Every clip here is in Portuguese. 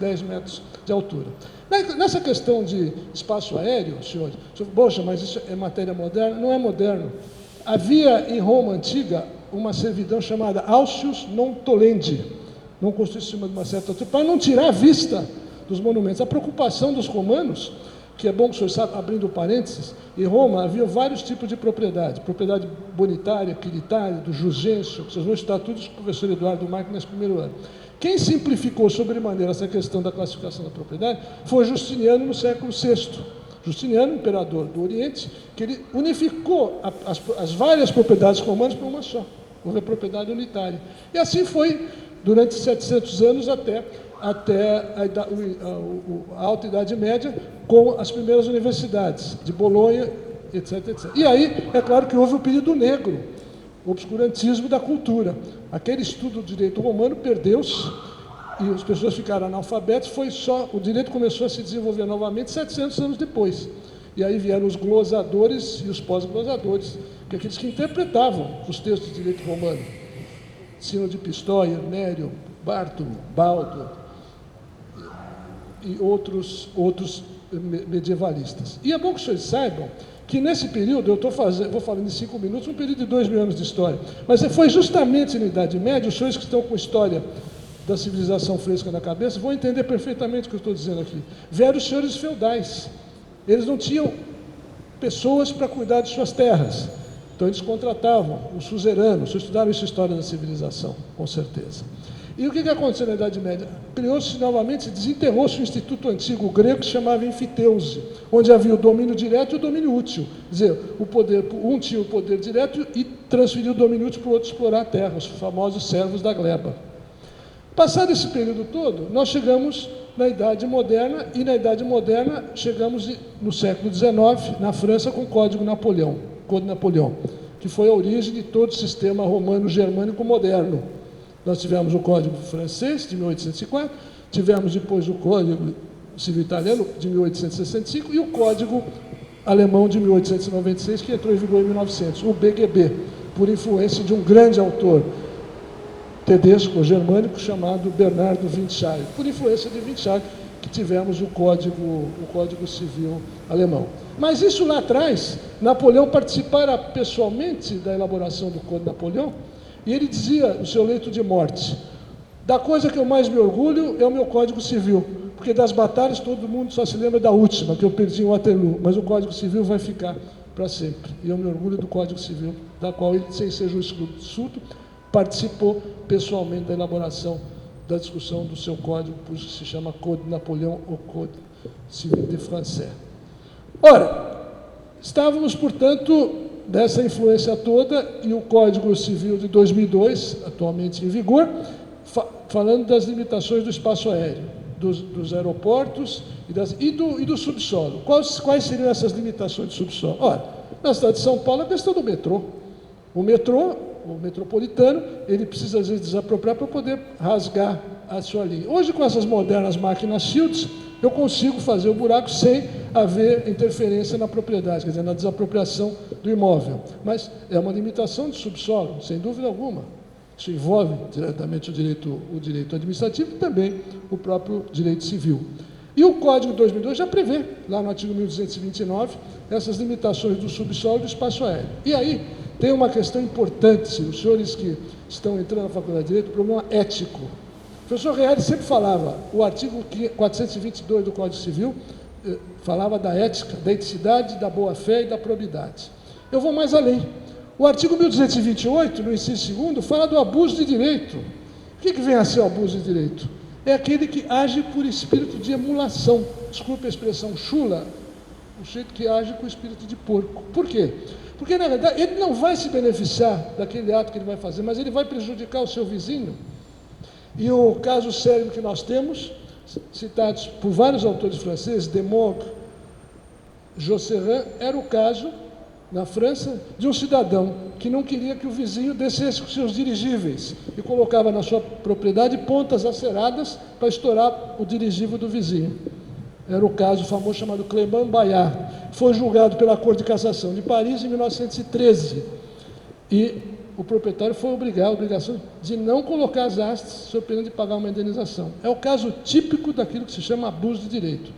10 metros de altura. Nessa questão de espaço aéreo, senhores, poxa, mas isso é matéria moderna? Não é moderno. Havia em Roma antiga uma servidão chamada ausius non tolendi, não construir em cima de uma certa altura, para não tirar a vista dos monumentos. A preocupação dos romanos, que é bom que o senhor sabe, abrindo parênteses, em Roma havia vários tipos de propriedade bonitária, quiritária, do jusgêncio, que vocês vão estudar tudo com o professor Eduardo Marques nesse primeiro ano. Quem simplificou sobremaneira essa questão da classificação da propriedade foi Justiniano no século VI. Justiniano, imperador do Oriente, que ele unificou as várias propriedades romanas para uma só, houve a propriedade unitária. E assim foi durante 700 anos até a Alta Idade Média, com as primeiras universidades de Bolonha, etc, etc. E aí, é claro que houve o período negro, o obscurantismo da cultura. Aquele estudo do direito romano perdeu-se e as pessoas ficaram analfabetas, o direito começou a se desenvolver novamente 700 anos depois. E aí vieram os glosadores e os pós-glosadores, que aqueles que interpretavam os textos do direito romano. Sino de Pistoia, Nério, Bartolo, Baldo e outros medievalistas. E é bom que vocês saibam que nesse período, vou falando em 5 minutos, um período de 2000 anos de história, mas foi justamente na Idade Média, os senhores que estão com história da civilização fresca na cabeça vão entender perfeitamente o que eu estou dizendo aqui. Vieram os senhores feudais. Eles não tinham pessoas para cuidar de suas terras. Então eles contratavam os suzeranos. Vocês estudaram isso, história da civilização, com certeza. E o que aconteceu na Idade Média? Criou-se novamente, desenterrou-se um instituto antigo grego que se chamava enfiteuse, onde havia o domínio direto e o domínio útil. Quer dizer, um tinha o poder direto e transferiu o domínio útil para o outro explorar a terra, os famosos servos da gleba. Passado esse período todo, nós chegamos na Idade Moderna, e na Idade Moderna chegamos no século XIX, na França, com o Código Napoleão, que foi a origem de todo o sistema romano-germânico moderno. Nós tivemos o Código Francês, de 1804, tivemos depois o Código Civil Italiano, de 1865, e o Código Alemão, de 1896, que entrou em vigor em 1900, o BGB, por influência de um grande autor tedesco germânico chamado Bernardo Windschael. Por influência de Windschael que tivemos o Código Civil Alemão. Mas isso lá atrás, Napoleão participara pessoalmente da elaboração do Código Napoleão, e ele dizia no seu leito de morte: da coisa que eu mais me orgulho é o meu Código Civil, porque das batalhas todo mundo só se lembra da última, que eu perdi em Waterloo, mas o Código Civil vai ficar para sempre. E eu me orgulho do Código Civil, da qual ele, sem ser jurisconsulto, participou pessoalmente da elaboração, da discussão do seu código, por isso se chama Code Napoleão ou Code Civil de Français. Ora, estávamos, portanto, dessa influência toda, e o Código Civil de 2002, atualmente em vigor, falando das limitações do espaço aéreo, dos aeroportos e do subsolo. Quais seriam essas limitações do subsolo? Ora, na cidade de São Paulo, a questão do metrô. O metropolitano, ele precisa, às vezes, desapropriar para poder rasgar a sua linha. Hoje, com essas modernas máquinas Shields, eu consigo fazer o buraco sem haver interferência na propriedade, quer dizer, na desapropriação do imóvel. Mas é uma limitação de subsolo, sem dúvida alguma. Isso envolve diretamente o direito administrativo e também o próprio direito civil. E o Código de 2002 já prevê, lá no artigo 1229, essas limitações do subsolo e do espaço aéreo. E aí tem uma questão importante, os senhores que estão entrando na Faculdade de Direito, o problema ético. O professor Reale sempre falava, o artigo 422 do Código Civil falava da ética, da eticidade, da boa-fé e da probidade. Eu vou mais além. O artigo 1228, no inciso 2º, fala do abuso de direito. O que vem a ser o abuso de direito? É aquele que age por espírito de emulação. Desculpe a expressão chula, o jeito que age com espírito de porco. Por quê? Porque, na verdade, ele não vai se beneficiar daquele ato que ele vai fazer, mas ele vai prejudicar o seu vizinho. E o caso célebre que nós temos, citados por vários autores franceses, Demogh, Josserand, era o caso, na França, de um cidadão que não queria que o vizinho descesse com seus dirigíveis e colocava na sua propriedade pontas aceradas para estourar o dirigível do vizinho. Era o caso famoso chamado Clément Bayard. Foi julgado pela Corte de Cassação de Paris em 1913. E o proprietário foi a obrigação de não colocar as hastes sob pena de pagar uma indenização. É o caso típico daquilo que se chama abuso de direito.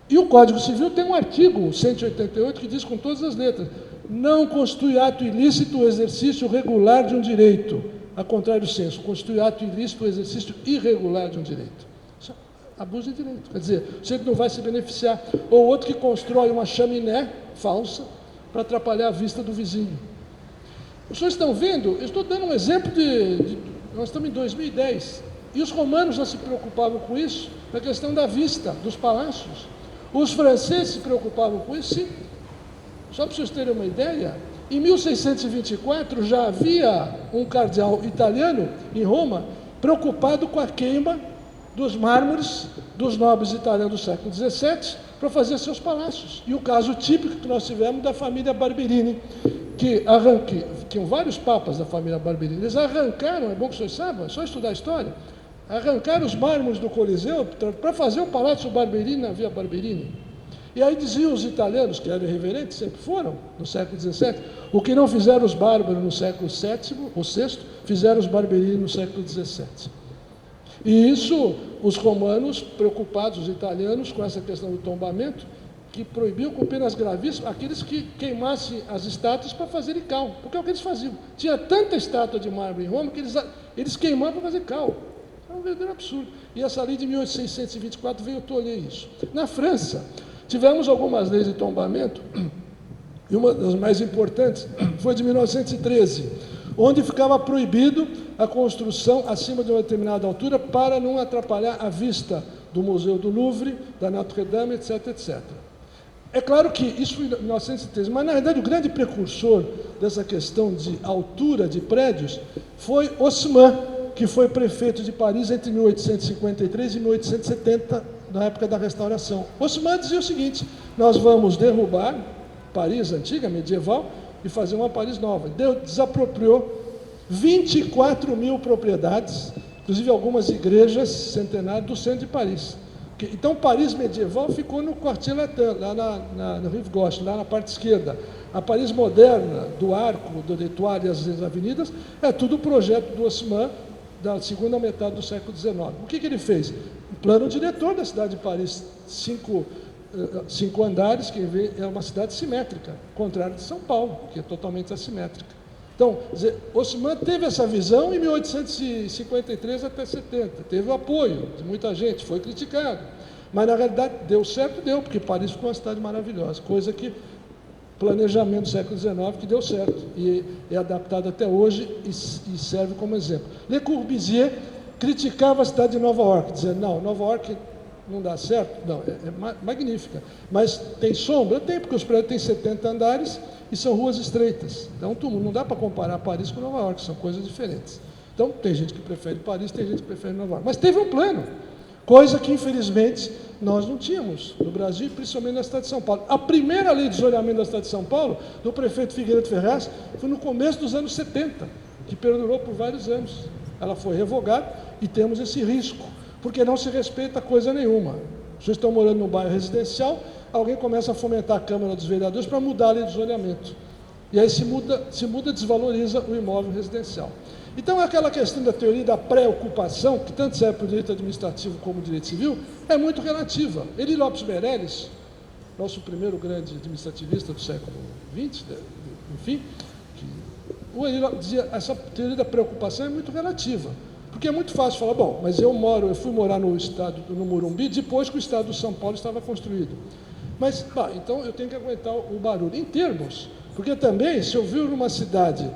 E o Código Civil tem um artigo 188 que diz com todas as letras: não constitui ato ilícito o exercício regular de um direito. A contrário do senso, constitui ato ilícito o exercício irregular de um direito. Isso é abuso de direito. Quer dizer, o sujeito não vai se beneficiar. Ou outro que constrói uma chaminé falsa para atrapalhar a vista do vizinho. Os senhores estão vendo? Eu estou dando um exemplo nós estamos em 2010, e os romanos já se preocupavam com isso, na questão da vista dos palácios. Os franceses se preocupavam com isso, sim. Só para vocês terem uma ideia, em 1624 já havia um cardeal italiano em Roma preocupado com a queima dos mármores dos nobres italianos do século XVII para fazer seus palácios. E o caso típico que nós tivemos da família Barberini, que vários papas da família Barberini, eles arrancaram, é bom que vocês saibam, é só estudar a história, arrancaram os mármores do Coliseu para fazer o Palácio Barberini na Via Barberini. E aí diziam os italianos, que eram irreverentes, sempre foram, no século XVII, o que não fizeram os bárbaros no século VII ou VI, fizeram os Barberini no século XVII. E isso, os romanos, preocupados, os italianos, com essa questão do tombamento, que proibiam com penas gravíssimas aqueles que queimassem as estátuas para fazerem cal, porque é o que eles faziam. Tinha tanta estátua de mármore em Roma que eles queimavam para fazer cal. É um verdadeiro absurdo. E essa lei de 1624 veio tolher isso. Na França, tivemos algumas leis de tombamento, e uma das mais importantes foi de 1913, onde ficava proibido a construção acima de uma determinada altura para não atrapalhar a vista do Museu do Louvre, da Notre-Dame, etc, etc. É claro que isso foi em 1913, mas na verdade o grande precursor dessa questão de altura de prédios foi Haussmann, que foi prefeito de Paris entre 1853 e 1870, na época da Restauração. Haussmann dizia o seguinte: nós vamos derrubar Paris antiga, medieval, e fazer uma Paris nova. Desapropriou 24 mil propriedades, inclusive algumas igrejas centenárias do centro de Paris. Então, Paris medieval ficou no Quartier Latin, lá no Rive Gauche, lá na parte esquerda. A Paris moderna, do Arco, do L'Étoile e as avenidas, é tudo projeto do Haussmann, da segunda metade do século XIX. O que ele fez? O plano diretor da cidade de Paris, cinco andares, que é uma cidade simétrica, contrário de São Paulo, que é totalmente assimétrica. Então, Haussmann teve essa visão em 1853 até 70, teve o apoio de muita gente, foi criticado, mas na realidade deu certo, porque Paris ficou uma cidade maravilhosa, coisa que planejamento do século XIX que deu certo, e é adaptado até hoje e serve como exemplo. Le Corbusier criticava a cidade de Nova York, dizendo: não, Nova York não dá certo, não, é magnífica, mas tem sombra? Tem, porque os prédios têm 70 andares e são ruas estreitas, então não dá para comparar Paris com Nova York, são coisas diferentes. Então tem gente que prefere Paris, tem gente que prefere Nova York, mas teve um plano, coisa que infelizmente nós não tínhamos no Brasil, principalmente na cidade de São Paulo. A primeira lei de zoneamento da cidade de São Paulo, do prefeito Figueiredo Ferraz, foi no começo dos anos 70, que perdurou por vários anos. Ela foi revogada e temos esse risco, porque não se respeita coisa nenhuma. Vocês estão morando num bairro residencial, alguém começa a fomentar a Câmara dos Vereadores para mudar a lei de zoneamento. E aí se muda, desvaloriza o imóvel residencial. Então, aquela questão da teoria da pré-ocupação, que tanto serve para o direito administrativo como o direito civil, é muito relativa. Eli Lopes Meirelles, nosso primeiro grande administrativista do século XX, enfim, o Eli Lopes dizia: essa teoria da pré-ocupação é muito relativa. Porque é muito fácil falar: bom, mas eu fui morar no Morumbi depois que o estado de São Paulo estava construído. Mas, então eu tenho que aguentar o barulho. Em termos, porque também, se eu vivo numa cidade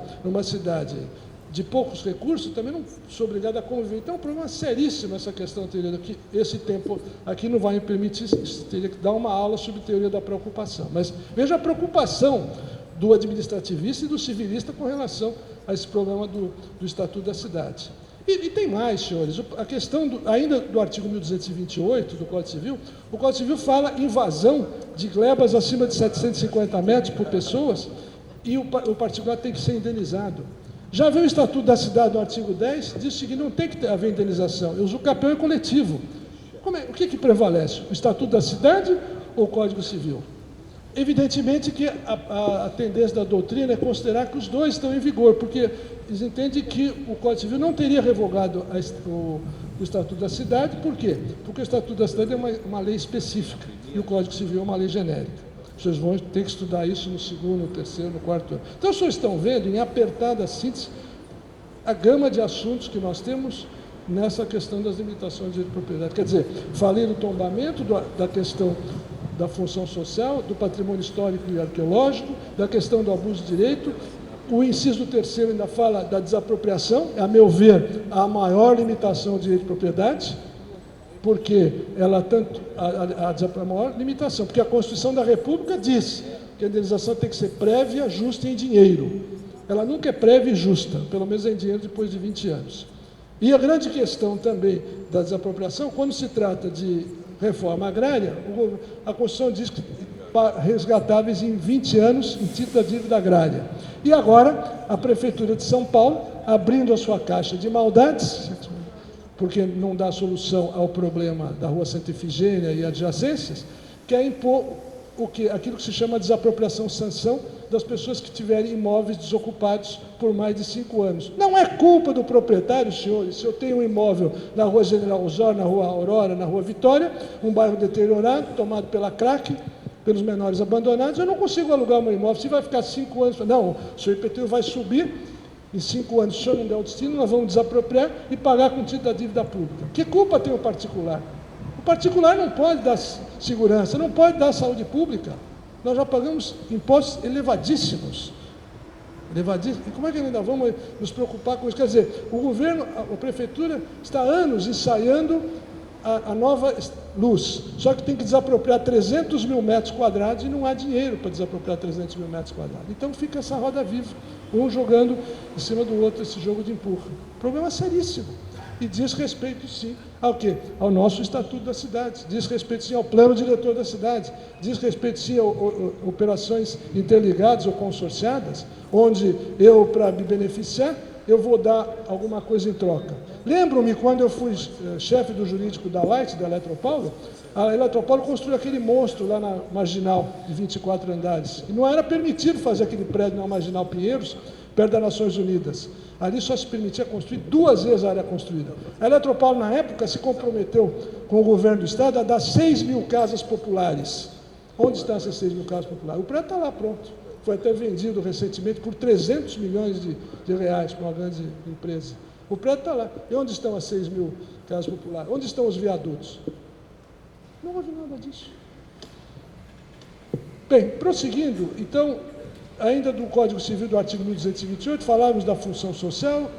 de poucos recursos, também não sou obrigado a conviver. Então é um problema seríssimo essa questão da teoria daqui. Esse tempo aqui não vai me permitir, teria que dar uma aula sobre teoria da preocupação. Mas veja a preocupação do administrativista e do civilista com relação a esse problema do Estatuto da Cidade. E tem mais, senhores, a questão ainda do artigo 1228 do Código Civil, o Código Civil fala em invasão de glebas acima de 750 metros por pessoas, e o particular tem que ser indenizado. Já viu o Estatuto da Cidade, no artigo 10, diz que não tem que haver indenização, o usucapião é coletivo. O que prevalece, o Estatuto da Cidade ou o Código Civil? Evidentemente que a tendência da doutrina é considerar que os dois estão em vigor, porque eles entendem que o Código Civil não teria revogado o Estatuto da Cidade. Por quê? Porque o Estatuto da Cidade é uma lei específica e o Código Civil é uma lei genérica. Vocês vão ter que estudar isso no segundo, no terceiro, no quarto ano. Então, vocês estão vendo, em apertada síntese, a gama de assuntos que nós temos nessa questão das limitações de direito de propriedade. Quer dizer, falei do tombamento, da questão da função social, do patrimônio histórico e arqueológico, da questão do abuso de direito. O inciso terceiro ainda fala da desapropriação, a meu ver, a maior limitação do direito de propriedade, porque ela tanto a maior limitação, porque a Constituição da República diz que a indenização tem que ser prévia, justa e em dinheiro. Ela nunca é prévia e justa, pelo menos em dinheiro depois de 20 anos. E a grande questão também da desapropriação, quando se trata de reforma agrária, a Constituição diz que resgatáveis em 20 anos em título da dívida agrária. E agora, a Prefeitura de São Paulo, abrindo a sua caixa de maldades, porque não dá solução ao problema da Rua Santa Efigênia e adjacências, quer impor aquilo que se chama desapropriação-sanção das pessoas que tiverem imóveis desocupados por mais de 5 anos. Não é culpa do proprietário, senhores. Se eu tenho um imóvel na Rua General Osório, na Rua Aurora, na Rua Vitória, um bairro deteriorado, tomado pela crack, pelos menores abandonados, eu não consigo alugar o meu imóvel. Se vai ficar 5 anos, não, o seu IPTU vai subir, em 5 anos, se o senhor não der o destino, nós vamos desapropriar e pagar com o título da dívida pública. Que culpa tem o particular? O particular não pode dar segurança, não pode dar saúde pública. Nós já pagamos impostos elevadíssimos. E como é que ainda vamos nos preocupar com isso? Quer dizer, o governo, a prefeitura, está há anos ensaiando a nova luz, só que tem que desapropriar 300 mil metros quadrados e não há dinheiro para desapropriar 300 mil metros quadrados. Então fica essa roda viva, um jogando em cima do outro esse jogo de empurra. Problema seríssimo. E diz respeito, sim, ao quê? Ao nosso Estatuto da Cidade, diz respeito, sim, ao plano diretor da cidade, diz respeito, sim, a operações interligadas ou consorciadas, onde eu, para me beneficiar, eu vou dar alguma coisa em troca. Lembro-me, quando eu fui chefe do jurídico da Light, da Eletropaulo, a Eletropaulo construiu aquele monstro lá na Marginal, de 24 andares, e não era permitido fazer aquele prédio na Marginal Pinheiros, perto das Nações Unidas. Ali só se permitia construir 2 vezes a área construída. A Eletropaulo, na época, se comprometeu com o governo do Estado a dar 6 mil casas populares. Onde estão essas 6 mil casas populares? O prédio está lá pronto. Foi até vendido recentemente por 300 milhões de reais para uma grande empresa. O prédio está lá. E onde estão as 6 mil casas populares? Onde estão os viadutos? Não houve nada disso. Bem, prosseguindo, então, ainda do Código Civil, do artigo 1228, falávamos da função social,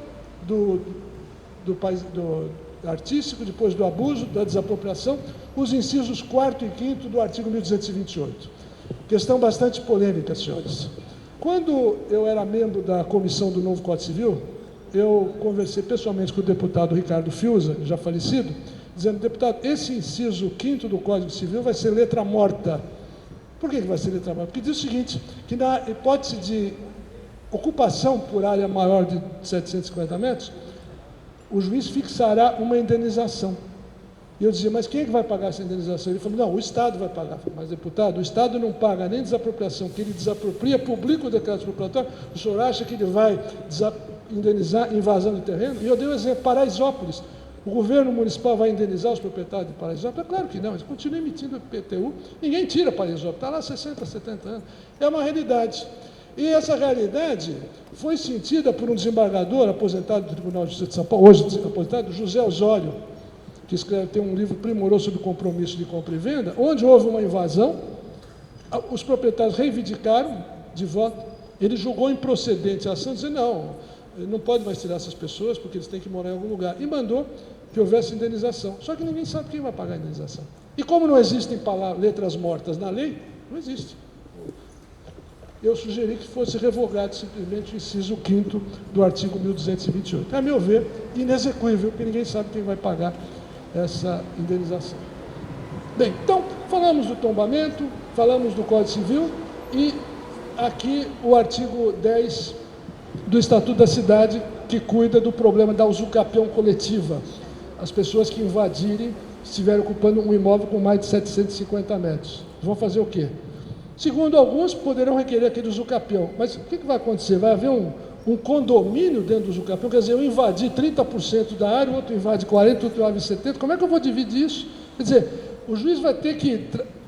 do artístico, depois do abuso, da desapropriação, os incisos 4º e 5º do artigo 1228. Questão bastante polêmica, senhores. Quando eu era membro da comissão do novo Código Civil, eu conversei pessoalmente com o deputado Ricardo Fiuza, já falecido, dizendo: deputado, esse inciso 5º do Código Civil vai ser letra morta. Por que vai ser letra morta? Porque diz o seguinte, que na hipótese de ocupação por área maior de 750 metros, o juiz fixará uma indenização. E eu dizia: mas quem é que vai pagar essa indenização? Ele falou: não, o Estado vai pagar. Mas, deputado, o Estado não paga nem desapropriação, que ele desapropria, publica o decreto expropriatório. O senhor acha que ele vai indenizar invasão de terreno? E eu dei o exemplo: Paraisópolis. O governo municipal vai indenizar os proprietários de Paraisópolis? É claro que não, eles continuam emitindo IPTU, ninguém tira Paraisópolis, está lá há 60, 70 anos. É uma realidade. E essa realidade foi sentida por um desembargador aposentado do Tribunal de Justiça de São Paulo, hoje aposentado, José Osório, que tem um livro primoroso sobre compromisso de compra e venda, onde houve uma invasão, os proprietários reivindicaram de voto, ele julgou improcedente a ação, dizendo: não pode mais tirar essas pessoas, porque eles têm que morar em algum lugar, e mandou que houvesse indenização. Só que ninguém sabe quem vai pagar a indenização. E como não existem letras mortas na lei, não existe. Eu sugeri que fosse revogado simplesmente o inciso 5º do artigo 1228. A meu ver, inexequível, porque ninguém sabe quem vai pagar essa indenização. Bem, então, falamos do tombamento, falamos do Código Civil, e aqui o artigo 10 do Estatuto da Cidade, que cuida do problema da usucapião coletiva. As pessoas que invadirem, estiverem ocupando um imóvel com mais de 750 metros. Vão fazer o quê? Segundo alguns, poderão requerer aquele usucapião. Mas o que vai acontecer? Vai haver um condomínio dentro do usucapião, quer dizer, eu invadi 30% da área, o outro invade 40%, o outro invade 70%, como é que eu vou dividir isso? Quer dizer, o juiz vai ter que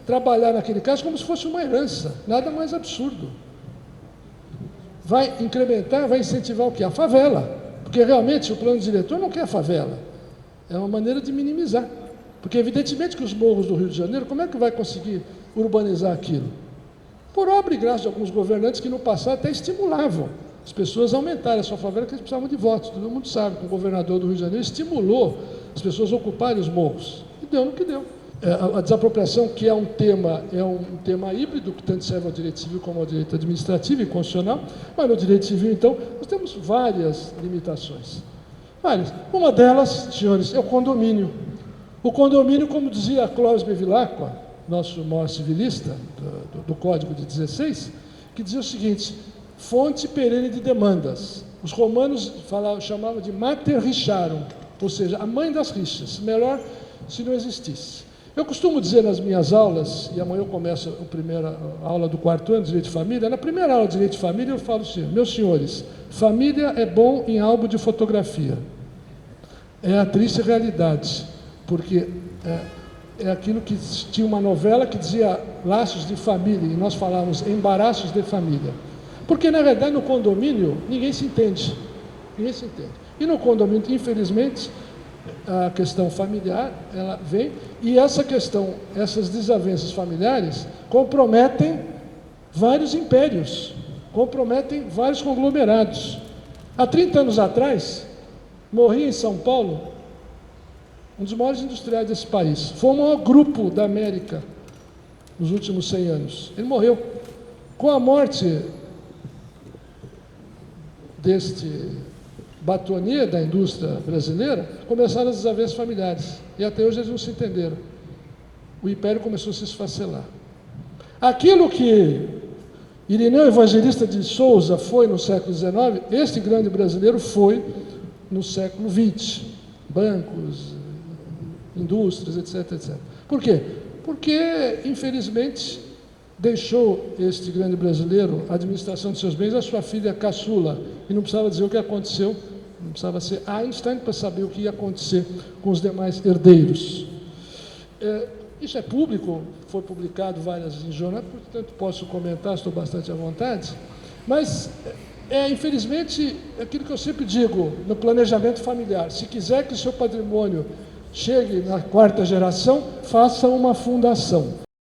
trabalhar naquele caso como se fosse uma herança, nada mais absurdo. Vai incrementar, vai incentivar o quê? A favela, porque realmente o plano diretor não quer a favela, é uma maneira de minimizar, porque evidentemente que os morros do Rio de Janeiro, como é que vai conseguir urbanizar aquilo? Por obra e graça de alguns governantes que no passado até estimulavam as pessoas a aumentarem a sua favela, porque eles precisavam de votos. Todo mundo sabe que o governador do Rio de Janeiro estimulou as pessoas a ocuparem os morros. E deu no que deu. A desapropriação, que é um tema híbrido, que tanto serve ao direito civil como ao direito administrativo e constitucional, mas no direito civil, então, nós temos várias limitações. Várias. Uma delas, senhores, é o condomínio. O condomínio, como dizia Clóvis Bevilacqua, nosso maior civilista, do Código de 16, que dizia o seguinte: fonte perene de demandas. Os romanos chamavam de mater richarum, ou seja, a mãe das rixas, melhor se não existisse. Eu costumo dizer nas minhas aulas, e amanhã eu começo a primeira aula do 4º ano de Direito de Família, na primeira aula de Direito de Família eu falo assim: meus senhores, família é bom em álbum de fotografia. É a triste realidade, porque é aquilo que tinha uma novela que dizia laços de família, e nós falávamos embaraços de família. Porque, na verdade, no condomínio, ninguém se entende. Ninguém se entende. E no condomínio, infelizmente, a questão familiar, ela vem, e essa questão, essas desavenças familiares, comprometem vários impérios, comprometem vários conglomerados. Há 30 anos atrás, morria em São Paulo um dos maiores industriais desse país. Foi o maior grupo da América nos últimos 100 anos. Ele morreu. Com a morte deste batonier da indústria brasileira, começaram as desavenças familiares. E até hoje eles não se entenderam. O império começou a se esfacelar. Aquilo que Irineu Evangelista de Souza foi no século XIX, este grande brasileiro foi no século XX. Bancos, indústrias, etc, etc. Por quê? Porque, infelizmente, deixou este grande brasileiro a administração de seus bens à sua filha caçula, e não precisava dizer o que aconteceu, não precisava ser Einstein para saber o que ia acontecer com os demais herdeiros. Isso é público, foi publicado várias vezes em jornais, portanto posso comentar, estou bastante à vontade, mas infelizmente, aquilo que eu sempre digo no planejamento familiar: se quiser que o seu patrimônio chegue na 4ª geração, faça uma fundação.